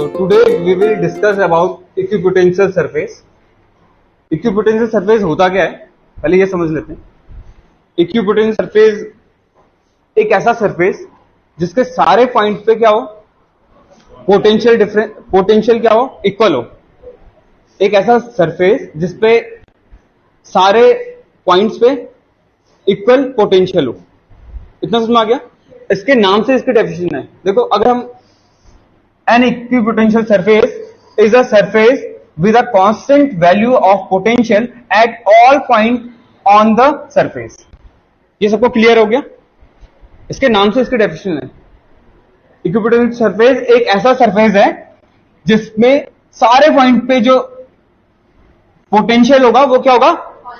So today we will discuss about equipotential surface. Equipotential surface होता क्या है, पहले ये समझ लेते हैं। इक्विपोटेंशियल सरफेस एक ऐसा सरफेस जिसके सारे पॉइंट पे क्या हो, पोटेंशियल क्या हो, इक्वल हो। एक ऐसा सरफेस जिसपे सारे पॉइंट्स पे इक्वल पोटेंशियल हो। इतना समझ में आ गया। इसके नाम से इसकी डेफिनेशन है। देखो, अगर हम an equipotential surface is a surface with a constant value of potential at all point on the surface। ये सबको क्लियर हो गया। इसके नाम से इसकी डेफिनेशन है। इक्विपोटेंशियल सरफेस एक ऐसा सरफेस है जिसमें सारे पॉइंट पे जो पोटेंशियल होगा वो क्या होगा,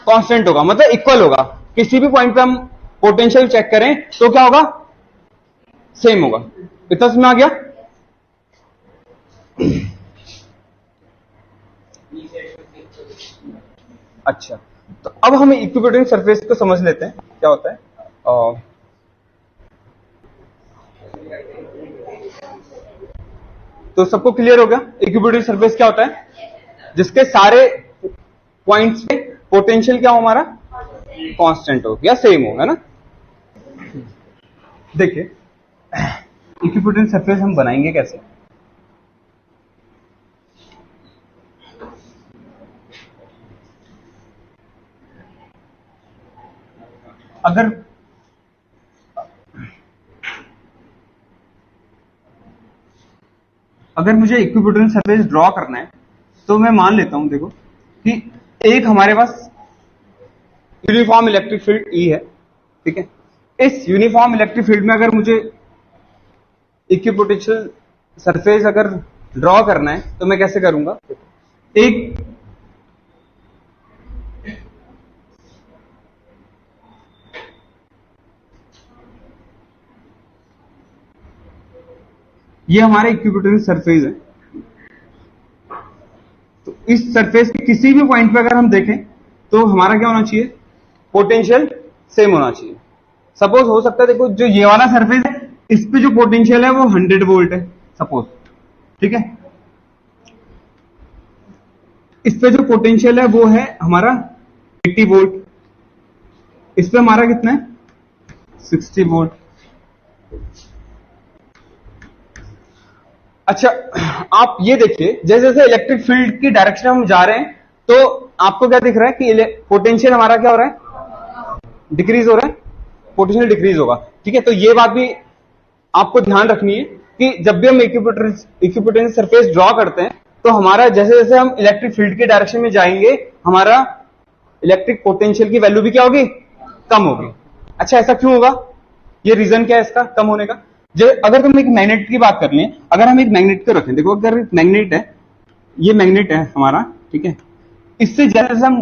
कांस्टेंट होगा, मतलब इक्वल होगा। किसी भी पॉइंट पे हम पोटेंशियल चेक करें तो क्या होगा, सेम होगा। इतना समझ में आ गया। अच्छा, तो अब हम इक्विपोटेंशियल सरफेस को समझ लेते हैं क्या होता है। तो सबको क्लियर हो गया इक्विपोटेंशियल सरफेस क्या होता है, जिसके सारे पॉइंट्स पे पोटेंशियल क्या हो, हमारा कांस्टेंट हो या सेम हो, है ना। देखिए, इक्विपोटेंशियल सरफेस हम बनाएंगे कैसे। अगर मुझे इक्विपोटेंशियल सरफेस ड्रॉ करना है तो मैं मान लेता हूं, देखो कि एक हमारे पास यूनिफॉर्म इलेक्ट्रिक फील्ड ई है, ठीक है। इस यूनिफॉर्म इलेक्ट्रिक फील्ड में अगर मुझे इक्विपोटेंशियल सरफेस अगर ड्रॉ करना है तो मैं कैसे करूंगा। ये हमारा इक्विपोटेंशियल सरफेस है। तो इस सरफेस के किसी भी पॉइंट पे अगर हम देखें तो हमारा क्या होना चाहिए, पोटेंशियल सेम होना चाहिए। सपोज हो सकता है, देखो जो ये वाला सरफेस है इस पे जो पोटेंशियल है वो 100 वोल्ट है सपोज, ठीक है। इस पे जो पोटेंशियल है वो है हमारा 80 वोल्ट, इस पे हमारा कितना है 60 वोल्ट। अच्छा, आप ये देखिए, जैसे जैसे इलेक्ट्रिक फील्ड की डायरेक्शन में हम जा रहे हैं तो आपको क्या दिख रहा है कि पोटेंशियल हमारा क्या हो रहा है, डिक्रीज हो रहा है, पोटेंशियल डिक्रीज होगा, ठीक है। तो ये बात भी आपको ध्यान रखनी है कि जब भी हम इक्विपोटेंशियल सरफेस ड्रॉ करते हैं तो हमारा जैसे जैसे हम इलेक्ट्रिक फील्ड के डायरेक्शन में जाएंगे हमारा इलेक्ट्रिक पोटेंशियल की वैल्यू भी क्या होगी, कम होगी। अच्छा, ऐसा क्यों होगा, ये रीजन क्या है इसका कम होने का। अगर तुम एक मैग्नेट की बात कर लें, अगर हम एक मैग्नेट को रखें, देखो अगर एक मैग्नेट है, ये मैग्नेट है हमारा, ठीक है। इससे जैसे हम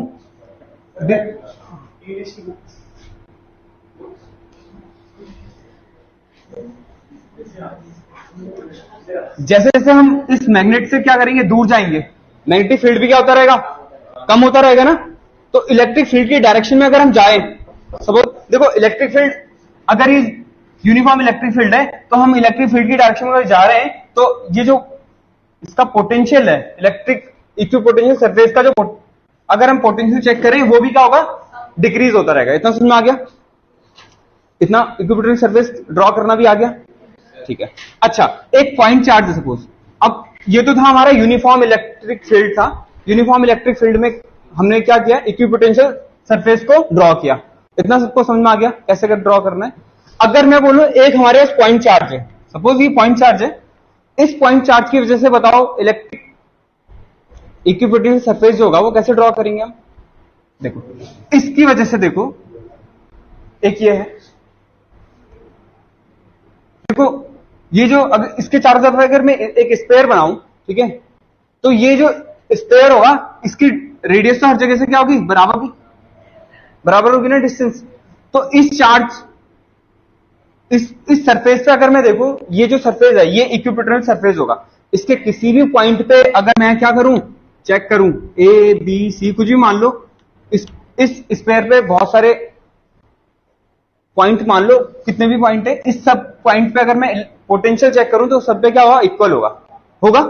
जैसे जैसे हम इस मैग्नेट से क्या करेंगे, दूर जाएंगे, मैग्नेटिक फील्ड भी क्या होता रहेगा, कम होता रहेगा ना। तो इलेक्ट्रिक फील्ड की डायरेक्शन में अगर हम जाएं, सपोज देखो इलेक्ट्रिक फील्ड अगर ये यूनिफॉर्म इलेक्ट्रिक फील्ड है तो हम इलेक्ट्रिक फील्ड की डायरेक्शन में अगर जा रहे हैं तो ये जो इसका पोटेंशियल है, इलेक्ट्रिक इक्विपोटेंशियल सरफेस का जो अगर हम पोटेंशियल चेक करें वो भी क्या होगा, डिक्रीज होता रहेगा। इतना समझ में आ गया। इतना इक्विपोटेंशियल सरफेस ड्रॉ करना भी आ गया, ठीक है। अच्छा, एक पॉइंट चार्ज है सपोज। अब ये तो था हमारा यूनिफॉर्म इलेक्ट्रिक फील्ड था। यूनिफॉर्म इलेक्ट्रिक फील्ड में हमने क्या किया, इक्विपोटेंशियल सरफेस को ड्रॉ किया। इतना सबको समझ में आ गया कैसे कर ड्रॉ करना है। अगर मैं बोलूं एक हमारे पास पॉइंट चार्ज है, सपोज ये पॉइंट चार्ज है, इस पॉइंट चार्ज की वजह से बताओ इलेक्ट्रिक इक्विपोटेंशियल सरफेस जो होगा वो कैसे ड्रॉ करेंगे हम। देखो इसकी वजह से, देखो एक ये है, देखो ये जो अगर इसके चारों तरफ अगर मैं एक स्पेयर बनाऊं, ठीक है, तो ये जो स्पेयर होगा इसकी रेडियस तो हर जगह से क्या होगी, बराबर होगी ना डिस्टेंस। तो इस चार्ज इस सरफेस पे अगर मैं देखूं, ये जो सरफेस है ये इक्विपोटेंशियल सरफेस होगा। इसके किसी भी पॉइंट पे अगर मैं क्या करूं, चेक करूं, ए बी सी कुछ भी मान लो, इस स्पेयर पे बहुत सारे पॉइंट मान लो, कितने भी पॉइंट है, इस सब पॉइंट पे अगर मैं पोटेंशियल चेक करूं तो सब पे क्या होगा, इक्वल होगा।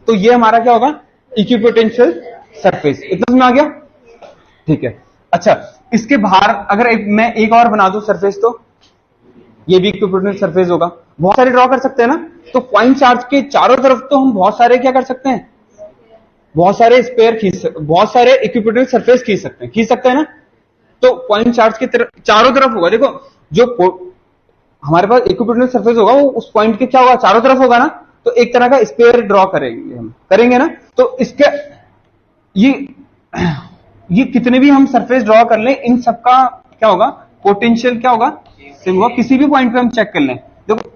तो ये हमारा क्या होगा, इक्विपोटेंशियल सरफेस। इतना समझ आ गया? ठीक है। अच्छा, इसके बाहर अगर मैं एक और बना दूं सरफेस, तो ये भी इक्विपोटेंशियल सरफेस होगा। बहुत सारे ड्रॉ कर सकते हैं ना, तो पॉइंट चार्ज के चारों तरफ तो हम बहुत सारे क्या कर सकते हैं, बहुत सारे बहुत सारे इक्विपोटेंशियल सरफेस खींच सकते हैं ना। तो पॉइंट चार्ज के चारों तरफ होगा। देखो, जो हमारे पास इक्विपोटेंशियल सरफेस होगा वो उस पॉइंट के क्या होगा, चारों तरफ होगा ना। तो एक तरह का स्पेयर ड्रॉ करेंगे ना। तो इसके ये कितने भी हम सरफेस ड्रॉ कर लें, इन सबका क्या होगा, पोटेंशियल क्या होगा, सेम होगा। किसी भी पॉइंट पे हम चेक कर लें। देखो,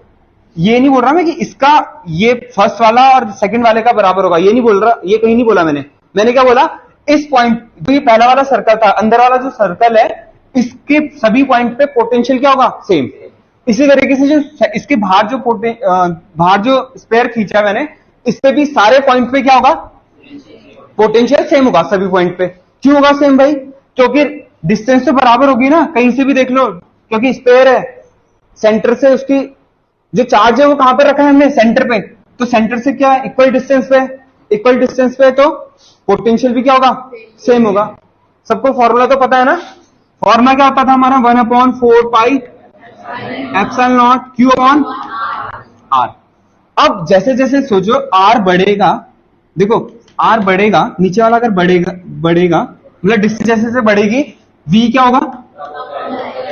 ये नहीं बोल रहा मैं कि इसका ये फर्स्ट वाला और सेकंड वाले का बराबर होगा, ये नहीं बोल रहा, ये कहीं नहीं बोला मैंने क्या बोला, इस पॉइंट, तो ये पहला वाला सर्कल था, अंदर वाला जो सर्कल है, इसके सभी पॉइंट पे पोटेंशियल क्या होगा, सेम। इसी तरीके से जो इसके बाहर जो स्पेयर खींचा है मैंने, इस पे भी सारे पॉइंट पे क्या होगा, पोटेंशियल सेम होगा सभी पॉइंट पे। क्यों होगा सेम भाई? क्योंकि डिस्टेंस तो बराबर होगी ना, कहीं से भी देख लो, क्योंकि स्पेयर है, सेंटर से उसकी जो चार्ज है वो कहां पर रखा है हमने, सेंटर पे। तो सेंटर से क्या इक्वल डिस्टेंस पे, तो पोटेंशियल भी क्या होगा, सेम होगा। सबको फॉर्मूला तो पता है ना। फॉर्मूला क्या होता था हमारा, 1/4 pi epsilon naught Q upon R. अब जैसे जैसे सोचो आर बढ़ेगा, देखो आर बढ़ेगा, नीचे वाला अगर बढ़ेगा मतलब डिस्टेंस जैसे जैसे बढ़ेगी, वी क्या होगा,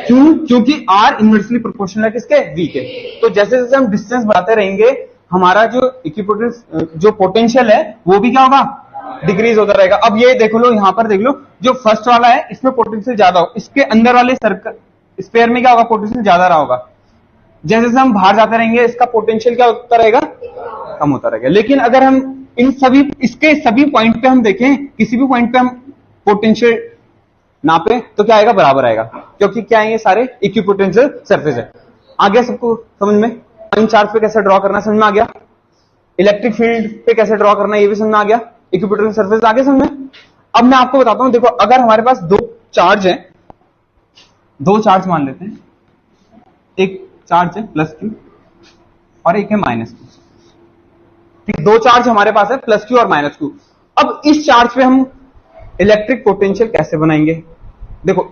क्योंकि आर इनवर्सली प्रोपोर्शनल है किसके, वी के। तो जैसे जैसे हम डिस्टेंस बढ़ाते रहेंगे, हमारा जो पोटेंशियल है वो भी क्या होगा, डिक्रीज होता रहेगा। अब ये देख लो, यहां पर देख लो, जो फर्स्ट वाला है इसमें पोटेंशियल ज्यादा हो, इसके अंदर वाले सर्कल स्पेयर में क्या होगा, पोटेंशियल ज्यादा रहा होगा। जैसे जैसे हम बाहर जाते रहेंगे, इसका पोटेंशियल क्या होता रहेगा, कम होता रहेगा। लेकिन अगर हम इसके सभी पॉइंट पे हम देखें, किसी भी पॉइंट पे हम पोटेंशियल नापे, तो क्या आएगा, बराबर आएगा, क्योंकि क्या है, ये सारे इक्विपोटेंशियल सरफेस है। आ गया सबको समझ में? पॉइंट चार्ज पे कैसे ड्रॉ करना समझ में आ गया, इलेक्ट्रिक फील्ड पे कैसे ड्रॉ करना ये भी समझ में आ गया, इक्विपोटेंशियल सरफेस आ गया समझ में। अब मैं आपको बताता हूं, देखो अगर हमारे पास दो चार्ज मान लेते हैं, एक चार्ज है प्लस क्यू और एक है माइनस क्यू। ठीक, दो चार्ज हमारे पास है, प्लस क्यू और माइनस क्यू। अब इस चार्ज पे हम इलेक्ट्रिक पोटेंशियल कैसे बनाएंगे, देखो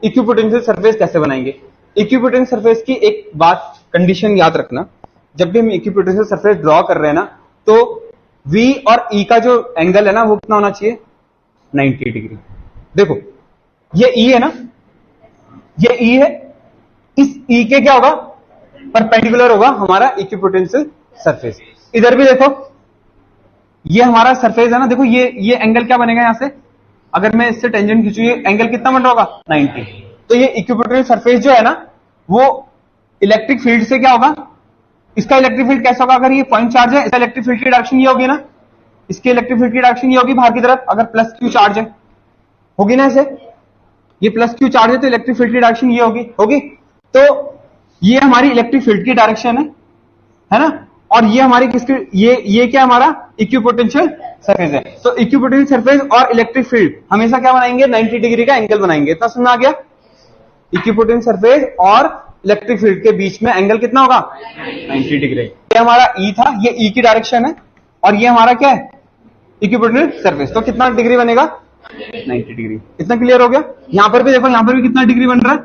इक्विपोटेंशियल सरफेस कैसे बनाएंगे। इक्विपोटेंशियल सरफेस की एक बात, कंडीशन याद रखना, जब भी हम इक्विपोटेंशियल सरफेस ड्रॉ कर रहे हैं ना, तो V और E का जो एंगल है ना, वो कितना होना चाहिए, 90 डिग्री। देखो ये E है ना, ये E है, इस E के क्या होगा, परपेंडिकुलर होगा हमारा इक्विपोटेंशियल सरफेस। इधर भी देखो, ये हमारा सरफेस है ना, देखो ये एंगल क्या बनेगा, यहां से अगर मैं इससे टेंजेंट खींचू, ये एंगल कितना बन रहा होगा, 90। तो ये इक्विपोटेंशियल सरफेस जो है ना, वो इलेक्ट्रिक फील्ड से क्या होगा, इसका इलेक्ट्रिक फील्ड कैसा होगा, अगर ये पॉइंट चार्ज है, इसका इलेक्ट्रिक फील्ड की डायरेक्शन ये होगी ना, इसके इलेक्ट्रिक फील्ड की डायरेक्शन ये होगी बाहर की तरफ, अगर प्लस क्यू चार्ज है, होगी ना ऐसे, ये प्लस क्यू चार्ज है तो इलेक्ट्रिक फील्ड की डायरेक्शन ये होगी। तो ये हमारी इलेक्ट्रिक फील्ड की डायरेक्शन है ना, और ये हमारी किसकी, ये क्या हमारा इक्विपोटेंशियल सरफेस है। तो इक्विपोटेंशियल सरफेस और इलेक्ट्रिक फील्ड हमेशा क्या बनाएंगे, 90 डिग्री का एंगल बनाएंगे। इतना समझ आ गया, इक्विपोटेंशियल सरफेस और इलेक्ट्रिक फील्ड के बीच में एंगल कितना होगा, 90 डिग्री। ये हमारा E था, ये E की डायरेक्शन है, और ये हमारा क्या है, इक्विपोटेंशियल सरफेस। तो कितना डिग्री बनेगा, 90 डिग्री। इतना क्लियर हो गया। यहां पर भी देखो, यहां पर भी कितना डिग्री बन रहा है,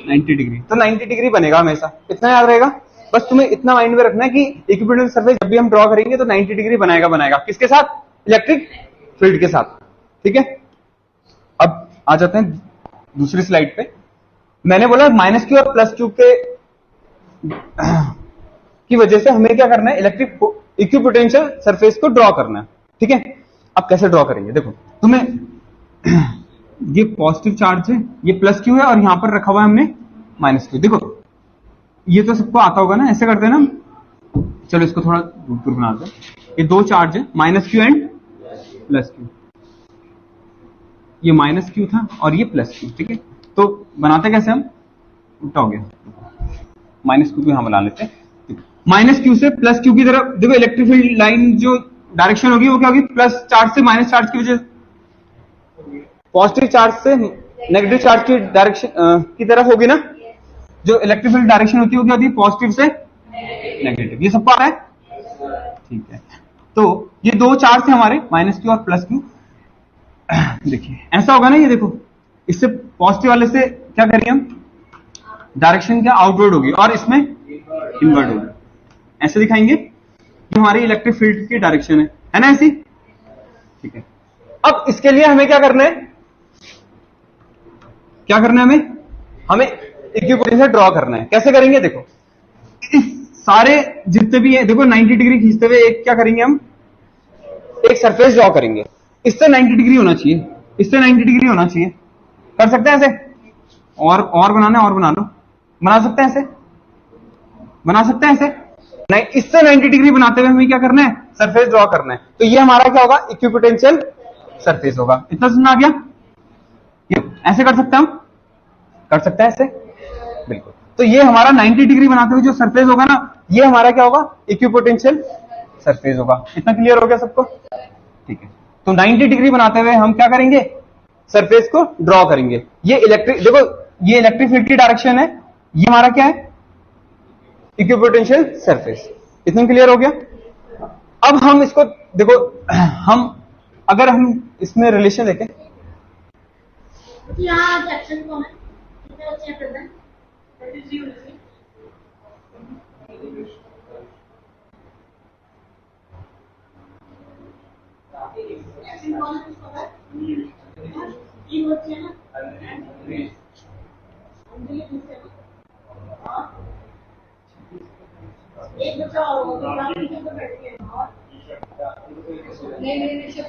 90 डिग्री। तो 90 डिग्री बनेगा हमेशा, इतना याद रहेगा। बस तुम्हें इतना माइंड में रखना है कि इक्विपोटेंशियल सरफेस जब भी हम ड्रॉ करेंगे तो 90 डिग्री बनाएगा। किसके साथ, इलेक्ट्रिक फील्ड के साथ। ठीक है, अब आ जाते हैं दूसरी स्लाइड पे। मैंने बोला माइनस क्यू और प्लस क्यू के की वजह से हमें क्या करना है, इलेक्ट्रिक इक्विपोटेंशियल सरफेस को ड्रॉ करना है। ठीक है, अब कैसे ड्रॉ करेंगे, देखो तुम्हें ये पॉजिटिव चार्ज है, ये प्लस क्यू है, और यहां पर रखा हुआ है हमने माइनस क्यू। देखो ये तो सबको आता होगा ना, ऐसे करते हैं ना, चलो इसको थोड़ा दूर बनाते हैं। ये दो चार्ज है, minus Q and plus Q. ये माइनस क्यू था और ये प्लस क्यू। ठीक है, तो बनाते कैसे हम, उल्टा हो गया, माइनस क्यू को यहां बना लेते हैं। माइनस क्यू से प्लस क्यू की तरफ देखो, इलेक्ट्रिक फील्ड लाइन जो डायरेक्शन होगी वो क्या होगी, प्लस चार्ज से माइनस चार्ज की वजह, पॉजिटिव चार्ज से नेगेटिव चार्ज की डायरेक्शन की तरफ होगी ना, जो इलेक्ट्रिक फील्ड डायरेक्शन होती है वो क्या होती है, पॉजिटिव से नेगेटिव। ये सब पता है, ठीक है। तो ये दो चार्ज थे हमारे, माइनस क्यू और प्लस क्यू। देखिए ऐसा होगा ना, ये देखो इससे पॉजिटिव वाले से क्या करेंगे हम, डायरेक्शन क्या आउटवर्ड होगी और इसमें इनवर्ड होगी। ऐसे दिखाएंगे कि हमारी इलेक्ट्रिक फील्ड की डायरेक्शन है ना ऐसी, ठीक है। अब इसके लिए हमें क्या करना है, क्या करना है हमें इक्विपोटेंशियल ड्रॉ करना है। कैसे करेंगे, देखो इस सारे जितने भी है, देखो 90 डिग्री खींचते हुए एक क्या करेंगे हम, एक सरफेस ड्रॉ करेंगे। इससे 90 डिग्री होना चाहिए, इससे 90 डिग्री होना चाहिए। कर सकते हैं ऐसे, और बनाना है और बना लो, बना सकते हैं ऐसे, बना सकते हैं ऐसे नहीं, इससे 90 डिग्री बनाते हुए हमें क्या करना है, सरफेस ड्रॉ करना है। तो ये हमारा क्या होगा, इक्विपोटेंशियल सरफेस होगा। इतना समझ आ गया, ये ऐसे कर सकते हैं हम, कर सकते हैं ऐसे, बिल्कुल। तो ये हमारा 90 डिग्री बनाते हुए जो सरफेस होगा ना, ये हमारा क्या होगा, इक्विपोटेंशियल सरफेस होगा। इतना क्लियर हो गया सबको, ठीक है। तो 90 डिग्री बनाते हुए हम क्या करेंगे, सरफेस को ड्रॉ करेंगे। ये इलेक्ट्रिक, देखो ये इलेक्ट्रिक फील्ड की डायरेक्शन है, ये हमारा क्या है, इक्विपोटेंशियल सरफेस। इतना क्लियर हो गया। अब हम इसको देखो, हम अगर हम इसमें रिलेशन देखें, एक बच्चा और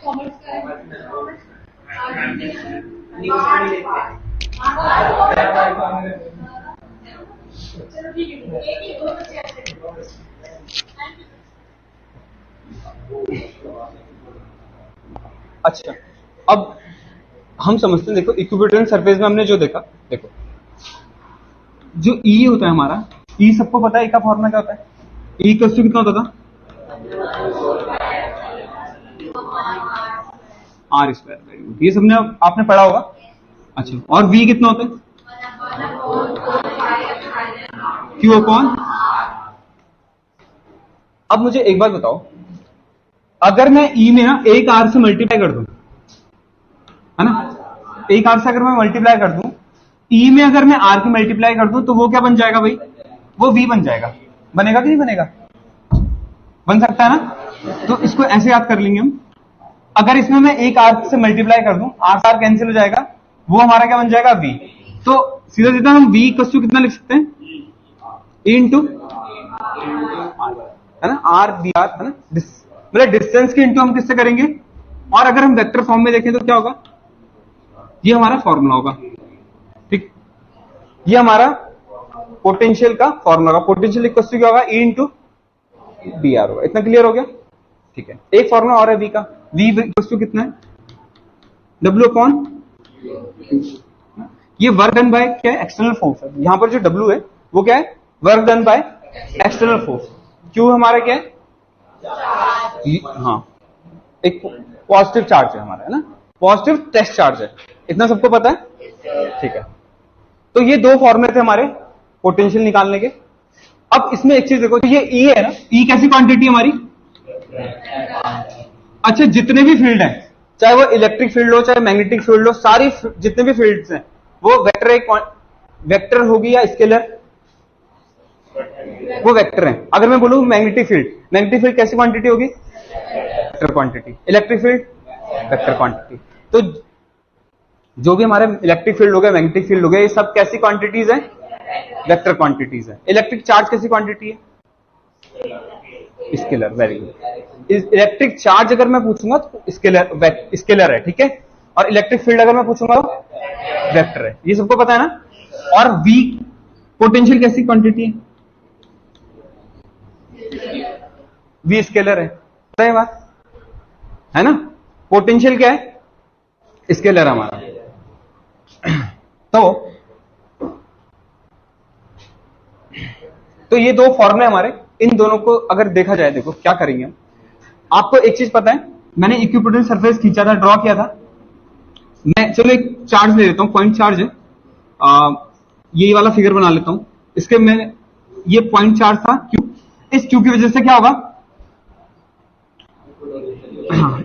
कॉमर्स का है, चलो ठीक है, एक ही दो बच्चे ऐसे। अच्छा अब हम समझते हैं, देखो इक्विपोटेंशियल सरफेस में हमने जो देखा, देखो जो ई होता है हमारा, ई सबको पता है, ई का फॉर्मूला क्या होता है, ई इक्वल्स टू कितना होता था, आर स्क्वायर। वेरी गुड, ये सबने आपने पढ़ा होगा। अच्छा, और वी कितना होता है, क्यू अपॉन। अब मुझे एक बात बताओ, अगर मैं ई में ना एक आर से मल्टीप्लाई कर दूं, है ना, एक आर से अगर मैं मल्टीप्लाई कर दूं, ई में अगर मैं आर की मल्टीप्लाई कर दूं, तो वो क्या बन जाएगा भाई, वो वी बन जाएगा। बनेगा कि नहीं बनेगा, बन सकता है ना। तो इसको ऐसे याद कर लेंगे हम, अगर इसमें मैं एक आर से मल्टीप्लाई कर दूं, आर से आर कैंसिल हो जाएगा, वो हमारा क्या बन जाएगा, वी। तो सीधा सीधा हम वी इक्वल टू कितना लिख सकते हैं, ई इंटू, है ना, आर बी आर, है ना, मतलब डिस्टेंस की इंटू हम किससे करेंगे। और अगर हम वेक्टर फॉर्म में देखें तो क्या होगा, ये हमारा फॉर्मूला होगा, ठीक। ये हमारा पोटेंशियल का फॉर्मूला होगा, पोटेंशियल इक्वल टू क्या होगा, ई इंटू बी आर होगा। इतना क्लियर हो गया, ठीक है। एक फॉर्मूला और है वी का, वी इक्वल टू कितना है, डब्ल्यू अपॉन, ये वर्क डन बाय क्या है, एक्सटर्नल फोर्स है। यहां पर जो डब्ल्यू है वो क्या है, work done by external force. Q हमारा क्या है, हाँ एक पॉजिटिव चार्ज है हमारा, है ना, पॉजिटिव टेस्ट चार्ज है। इतना सबको पता है, ठीक है। तो ये दो फॉर्मूले थे हमारे पोटेंशियल निकालने के। अब इसमें एक चीज देखो, तो ये ई है ना, ई कैसी क्वांटिटी हमारी, अच्छा जितने भी फील्ड हैं, चाहे वो इलेक्ट्रिक फील्ड हो चाहे मैग्नेटिक फील्ड हो, सारी जितने भी फील्ड्स हैं वो वेक्टर, एक वेक्टर होगी या स्केलर, वो वेक्टर है। अगर मैं बोलूं मैग्नेटिक फील्ड, मैग्नेटिक फील्ड कैसी क्वांटिटी होगी, vector quantity. Electric field vector quantity. तो जो भी हमारे इलेक्ट्रिक फील्ड हो गया, मैग्नेटिक फील्ड हो गया, ये सब कैसी क्वांटिटीज है, वेक्टर क्वांटिटीज है। इलेक्ट्रिक चार्ज कैसी क्वांटिटी है, scalar. Very good. Electric charge अगर मैं पूछूंगा तो स्केलर है, ठीक है। और इलेक्ट्रिक फील्ड अगर मैं पूछूंगा तो वेक्टर है, ये सबको पता है ना। और वी पोटेंशियल कैसी क्वांटिटी है, वी स्केलर है, सही बात है ना। पोटेंशियल क्या है, स्केलर हमारा। तो ये दो फॉर्मूले हमारे, इन दोनों को अगर देखा जाए, देखो क्या करेंगे हम। आपको एक चीज पता है, मैंने इक्विपोटेंशियल सरफेस खींचा था, ड्रॉ किया था। मैं चलो एक चार्ज ले लेता हूं, पॉइंट चार्ज है, ये वाला फिगर बना लेता हूं। इसके मैं, ये पॉइंट चार्ज था क्यू, इस क्यू की वजह से क्या होगा,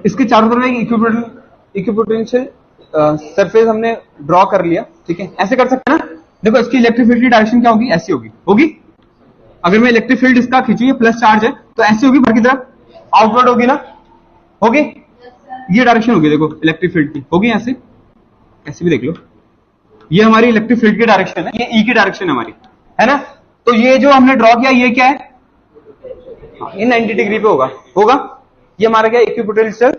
इसके चारों तरफ एक इक्विपोटेंशियल सरफेस हमने ड्रॉ कर लिया, ठीक है। ऐसे कर सकते हैं ना। देखो इसकी इलेक्ट्रिक फील्ड की डायरेक्शन क्या होगी, ऐसी होगी। अगर मैं इलेक्ट्रिक फील्ड इसका खींचू, ये प्लस चार्ज है, तो ऐसी होगी, बाहर की तरफ आउटवर्ड होगी ना, होगी। ये डायरेक्शन होगी, देखो इलेक्ट्रिक फील्ड की होगी ऐसे, ऐसे भी देख लो। ये हमारी इलेक्ट्रिक फील्ड की डायरेक्शन है, ये ई की डायरेक्शन है हमारी, है ना। तो ये जो हमने ड्रॉ किया, ये क्या है, ये 90 डिग्री पे होगा। ये हमारा क्या, इक्विपोटेंशियल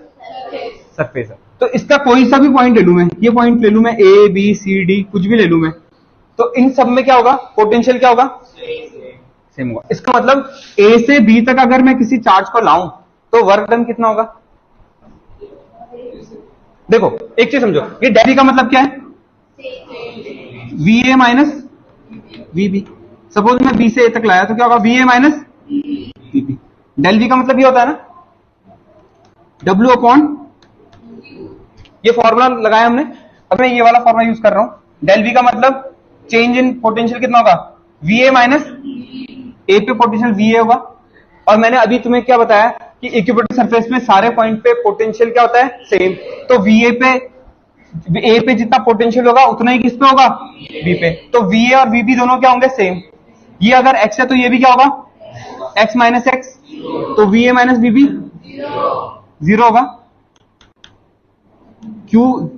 सरफेस है। तो इसका कोई सा भी पॉइंट ले लूं मैं, ये पॉइंट ले लूं मैं, ए बी सी डी, कुछ भी ले लूं मैं, तो इन सब में क्या होगा, पोटेंशियल क्या होगा, सेम होगा। इसका मतलब ए से बी तक अगर मैं किसी चार्ज को लाऊं तो वर्क डन कितना होगा। देखो एक चीज समझो, ये डेल का मतलब क्या है, V A minus V B. Suppose मैं बी से ए तक लाया तो क्या होगा, V A minus V B. Del V का मतलब ये होता है ना, डब्ल्यू अपॉन, ये फॉर्मूला लगाया हमने। अब मैं ये वाला फॉर्मूला यूज कर रहा हूं। डेल वी का मतलब चेंज इन पोटेंशियल कितना होगा, वी ए माइनस ए पे पोटेंशियल वी ए होगा। और मैंने अभी तुम्हें क्या बताया कि इक्विपोटेंशियल सरफेस में सारे पॉइंट पे पोटेंशियल क्या होता है, सेम। तो वी ए पे, ए पे जितना पोटेंशियल होगा उतना ही किस पे होगा, बी पे। तो वी ए और वी बी दोनों क्या होंगे, सेम। ये अगर एक्स है तो ये भी क्या होगा, एक्स माइनस एक्स, तो V A minus B B zero होगा। क्यू,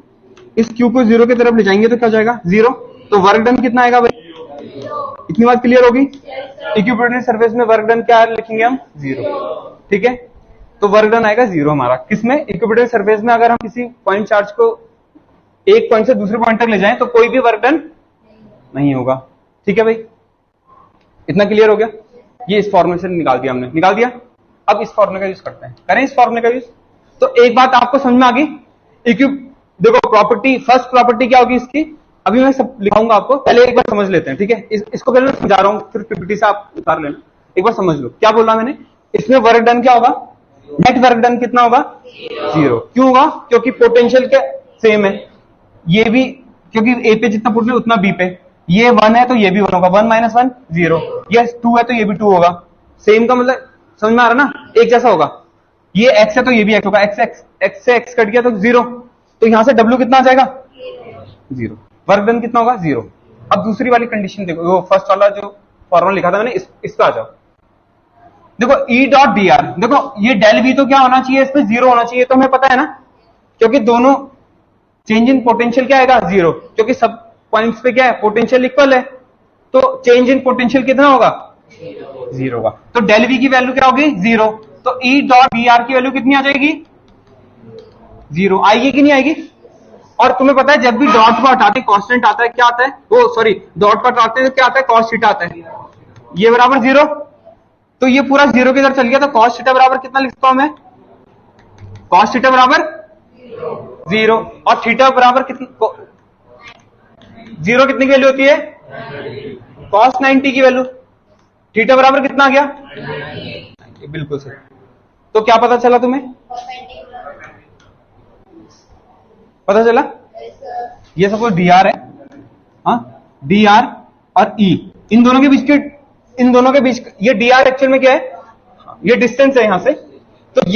इस क्यू को जीरो की तरफ ले जाएंगे तो क्या हो जाएगा, जीरो। तो वर्क डन कितना आएगा भाई, इतनी बात क्लियर होगी। इक्विपोटेंशियल सरफेस में वर्क डन क्या लिखेंगे हम, जीरो, ठीक है। तो वर्क डन आएगा जीरो हमारा किसमें, इक्विपोटेंशियल सरफेस में। अगर हम किसी पॉइंट चार्ज को एक पॉइंट से दूसरे पॉइंट तक ले जाएं तो कोई भी वर्क डन नहीं होगा, ठीक है भाई। इतना क्लियर हो गया। ये इस फॉर्मूले से निकाल दिया हमने, निकाल दिया। अब इस फॉर्मूले का यूज करते हैं, करें इस फॉर्मूले का यूज। तो एक बात आपको समझ में आ गई, देखो प्रॉपर्टी, फर्स्ट प्रॉपर्टी क्या होगी इसकी, अभी मैं सब लिखाऊंगा आपको, पहले एक बार समझ लेते हैं, ठीक है। इसको पहले मैं समझा रहा हूं, फिर पीपीटी से आप उतार लेना, एक बार समझ लो क्या बोला मैंने। इसमें वर्क डन क्या होगा, नेट वर्क डन कितना होगा, जीरो। क्यों होगा, क्योंकि पोटेंशियल के सेम है, ये भी, क्योंकि ए पे जितना पोटेंशियल उतना बी पे। ये 1 है तो ये भी 1 होगा, 1 माइनस 1 जीरो। ये 2 है तो ये भी 2 होगा। सेम का मतलब समझ में आ रहा ना, एक जैसा होगा। ये एक्स है तो ये भी एक्स होगा, एक्स से एक्स कट गया तो जीरो। तो यहां से डब्ल्यू कितना आ जाएगा, जीरो। वर्क डन कितना होगा, जीरो। अब दूसरी वाली कंडीशन देखो, वो फर्स्ट वाला जो फॉर्मूला लिखा था मैंने, इस पे आ जाओ। देखो ई डॉट डी आर, देखो ये डेल वी तो क्या होना चाहिए, इसमें जीरो होना चाहिए, तो हमें पता है ना, क्योंकि दोनों चेंज इन पोटेंशियल क्या आएगा, जीरो, क्योंकि सब पॉइंट्स पे क्या है, पोटेंशियल इक्वल है। तो चेंज इन पोटेंशियल कितना होगा, जीरो होगा। तो डेल वी की वैल्यू क्या होगी, जीरो। तो ई डॉट डी आर की वैल्यू कितनी आ जाएगी, जीरो आएगी कि नहीं आएगी। और तुम्हें पता है जब भी डॉट को हटाते कांस्टेंट आता है, क्या आता है, वो सॉरी डॉट को हटाते हैं तो क्या आता है, कॉस थीटा आता है। ये बराबर जीरो, तो ये पूरा जीरो की तरफ चल गया। तो कॉस थीटा बराबर कितना लिखता हूं मैं, कॉस थीटा बराबर जीरो। और थीटा बराबर कितना, जीरो कितनी की वैल्यू होती है, कॉस 90 की वैल्यू। थीटा बराबर कितना आ गया, बिल्कुल सही। तो क्या पता चला तुम्हें, पता चला, ये सपोज डी आर है, हाँ, डी आर और ई, इन दोनों के बीच ये डी आर एक्चुअल में क्या है, ये डिस्टेंस है यहां से। तो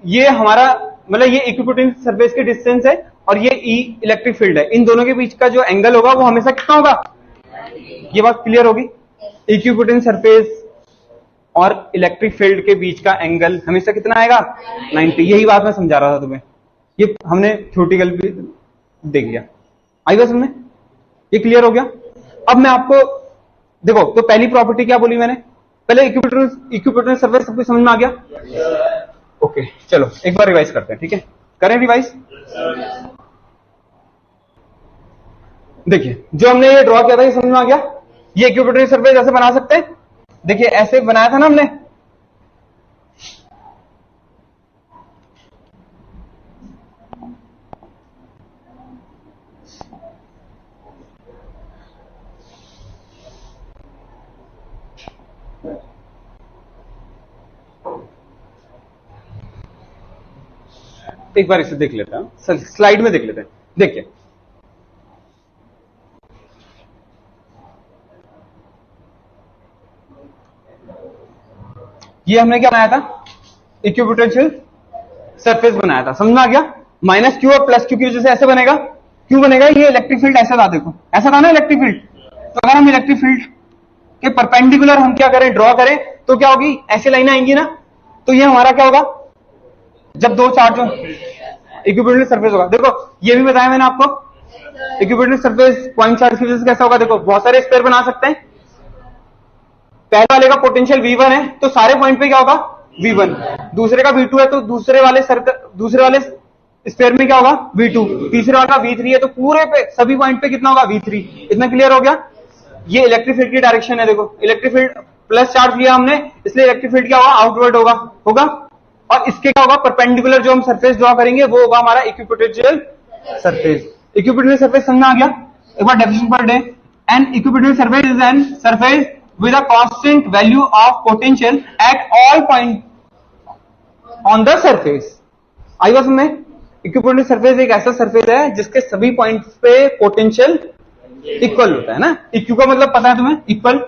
ये हमारा मतलब ये इक्विपोटेंशियल सरफेस की डिस्टेंस है, और ये ई इलेक्ट्रिक फील्ड है। इन दोनों के बीच का जो एंगल होगा वो हमेशा कितना होगा, ये बात क्लियर होगी। इक्विपोटेंशियल सरफेस और इलेक्ट्रिक फील्ड के बीच का एंगल हमेशा कितना आएगा, 90। यही बात मैं समझा रहा था तुम्हें, ये हमने थ्योरेटिकल भी देख लिया। आई बात समझ, ये क्लियर हो गया। अब मैं आपको देखो, तो पहली प्रॉपर्टी क्या बोली मैंने, पहले इक्विपोटेंशियल सरफेस सब कुछ समझ में आ गया। ओके चलो एक बार रिवाइज करते हैं, ठीक है, करें रिवाइज। देखिए जो हमने ये ड्रॉ किया था ये समझ में आ गया। ये इक्विपोटेंशियल सरफेस ऐसे बना सकते हैं, देखिए ऐसे बनाया था ना हमने, एक बार इसे देख लेते हैं, स्लाइड में देख लेते हैं। देखिए ये हमने क्या बनाया था, इक्विपोटेंशियल सरफेस बनाया था, समझ में आ गया। माइनस क्यू और प्लस क्यू की वजह से ऐसे बनेगा, क्यों बनेगा, ये इलेक्ट्रिक फील्ड ऐसा था, देखो ऐसा था ना इलेक्ट्रिक फील्ड। तो अगर हम इलेक्ट्रिक फील्ड के परपेंडिकुलर हम क्या करें, ड्रॉ करें, तो क्या होगी, ऐसी लाइन आएंगी ना, तो ये हमारा क्या होगा, जब दो चार्ज हो इक्विपोटेंशियल सरफेस होगा। देखो ये भी बताया मैंने आपको, इक्विपोटेंशियल सरफेस पॉइंट चार्ज की वजह से कैसा होगा, देखो बहुत सारे स्क्वायर बना सकते हैं। पहले वाले का पोटेंशियल V1 है तो सारे पॉइंट पे क्या होगा V1, दूसरे का V2 है तो दूसरे वाले स्क्वायर में क्या होगा V2, तीसरे वाला का V3 है तो पूरे पे सभी पॉइंट पे कितना होगा V3। इतना क्लियर हो गया। ये इलेक्ट्रिक फील्ड की डायरेक्शन है। देखो इलेक्ट्रिक फील्ड प्लस चार्ज लिया हमने, इसलिए इलेक्ट्रिक फील्ड क्या होगा, आउटवर्ड होगा। और इसके क्या होगा, परपेंडिकुलर जो हम सरफेस ड्रॉ करेंगे वो होगा हमारा इक्विपोटेंशियल सरफेस। इक्विपोटेंशियल सरफेस समझ आ गया। एक बार डेफिनेशन पढ़ लें। An equipotential surface is an surface with a constant value of potential at all point on the surface। आई बात समझ। इक्विपोटेंशियल सरफेस एक ऐसा सरफेस है जिसके सभी पॉइंट्स पे पोटेंशियल इक्वल होता है ना। इक्यू का मतलब पता है तुम्हें, इक्वल।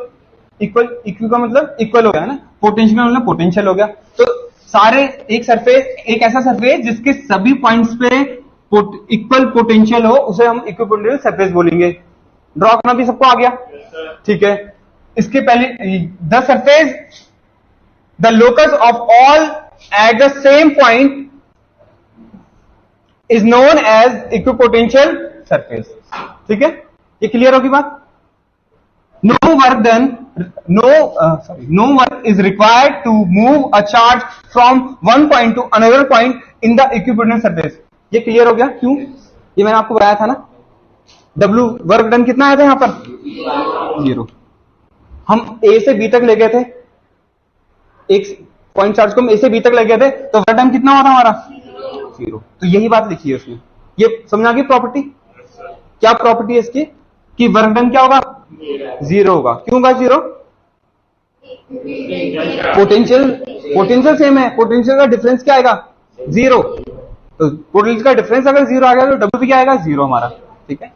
इक्यू का मतलब इक्वल हो गया ना, पोटेंशियल का मतलब पोटेंशियल हो गया। तो सारे एक सरफेस, एक ऐसा सरफेस जिसके सभी पॉइंट्स पे इक्वल पोटेंशियल हो, उसे हम इक्विपोटेंशियल सरफेस बोलेंगे। ड्रॉ करना भी सबको आ गया, ठीक है। इसके पहले the surface the locus of all at the same point is known as equipotential surface, ठीक है। ये क्लियर होगी बात। No work is required to move a charge from one point to another point in the equipotential surface. ये clear हो गया। क्यों, ये मैंने आपको बताया था ना, W वर्क डन कितना आया था यहां पर 0। हम A से B तक ले गए थे, एक पॉइंट चार्ज को हम A से B तक ले गए थे, तो वर्क डन कितना हुआ था हमारा 0। तो यही बात लिखी है उसमें। ये समझ आ गई प्रॉपर्टी। क्या प्रॉपर्टी है इसकी, कि वर्क डन क्या होगा 0 होगा। क्यों होगा 0, पोटेंशियल सेम है, पोटेंशियल का डिफरेंस क्या आएगा 0। तो पोटेंशियल का डिफरेंस अगर 0 आ गया तो W भी क्या आएगा 0 हमारा, ठीक है।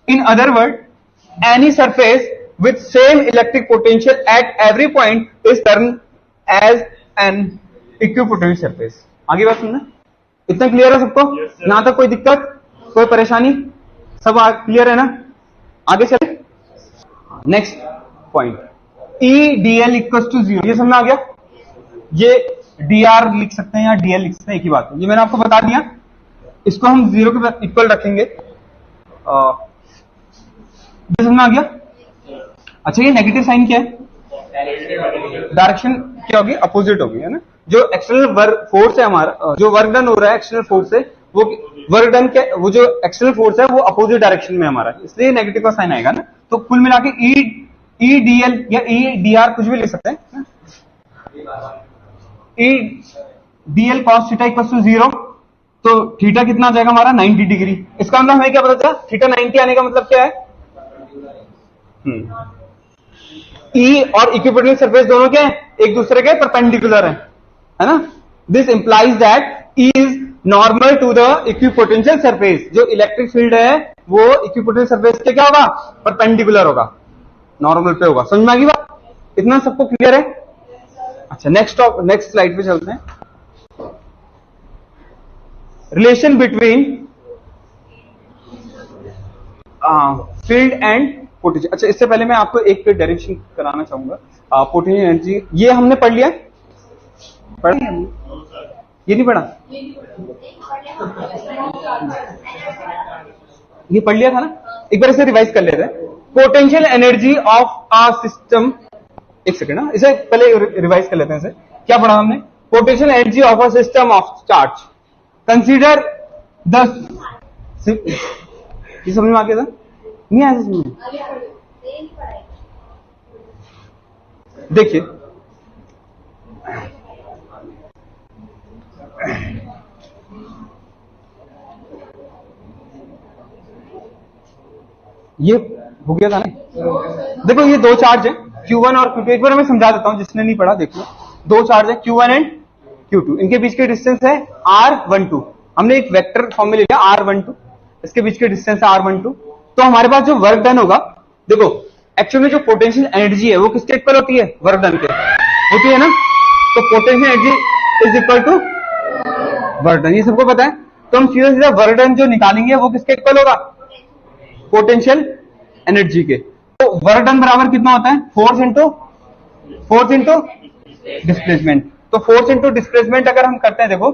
In other word, any surface with same electric potential at every point is termed as an equipotential surface। आगे बात सुनना, इतना क्लियर है सबको? यहां तक कोई दिक्कत, कोई परेशानी, सब क्लियर है ना। आगे चले, next point, EDL equal to 0। ये समझ आ गया। ये DR लिख सकते हैं या DL लिख सकते हैं, एक ही बात है। ये मैंने आपको बता दिया। इसको हम 0 के इक्वल रखेंगे। ये समझ आ गया। अच्छा, ये नेगेटिव साइन क्या है, डायरेक्शन क्या होगी, अपोजिट होगी, है ना। जो एक्सटर्नल वर्क फोर्स है हमारा, जो वर्क डन हो रहा है एक्सटर्नल फोर्स से, वो वर्क डन के वो जो एक्सटर्नल फोर्स है वो अपोजिट डायरेक्शन में हमारा, इसलिए नेगेटिव का साइन आएगा ना। तो कुल मिला के EDL या EDR कुछ भी लिख सकते हैं। EDL cos theta equal to 0, तो थीटा कितना आ जाएगा हमारा 90 डिग्री। इसका मतलब हमें क्या पता चला, थीटा 90 आने का मतलब क्या है, E और इक्विपोटेंशियल सरफेस दोनों क्या है, एक दूसरे के परपेंडिकुलर है ना। This implies that E is normal to the equipotential surface. जो इलेक्ट्रिक फील्ड है वो इक्विपोटेंशियल सरफेस के क्या होगा, परपेंडिकुलर होगा, नॉर्मल पे होगा। समझ में आ गई बात, इतना सबको क्लियर है। अच्छा, नेक्स्ट स्लाइड पे चलते हैं। Relation between field and potential. अच्छा, इससे पहले मैं आपको एक डेरिवेशन कराना चाहूंगा। पोटेंशियल एनर्जी ये हमने पढ़ लिया, ये नहीं पढ़ा, ये पढ़ लिया था ना। एक बार इसे रिवाइज कर लेते हैं। Potential energy of a system, एक सेकेंड ना, इसे पहले रिवाइज कर लेते हैं। इसे क्या पढ़ा हमने, potential energy of a system of charge. Consider the, ये समझ में आ गया था, नहीं आया समझ में? देखिए, ये हो गया था ना। देखो ये दो चार्ज है Q1 और Q2। एक बार मैं समझा देता हूं जिसने नहीं पढ़ा, देखो दो चार्ज है Q1 एंड Q2। इनके बीच के डिस्टेंस है R12। हमने एक वेक्टर फॉर्म में ले लिया R12, इसके बीच के डिस्टेंस है R12। तो हमारे पास जो वर्क डन होगा, देखो एक्चुअली में जो पोटेंशियल एनर्जी है वो किसके इक्वल होती है, वर्क डन के होती है ना। तो potential energy is equal to work done, ये सबको पता है। तो हम सीधा सीधा वर्क डन जो निकालेंगे वो किसके इक्वल होगा, पोटेंशियल एनर्जी के। तो वर्क डन बराबर कितना होता है, फोर्स इंटू डिस्प्लेसमेंट। तो फोर्स इंटू डिस्प्लेसमेंट अगर हम करते हैं, देखो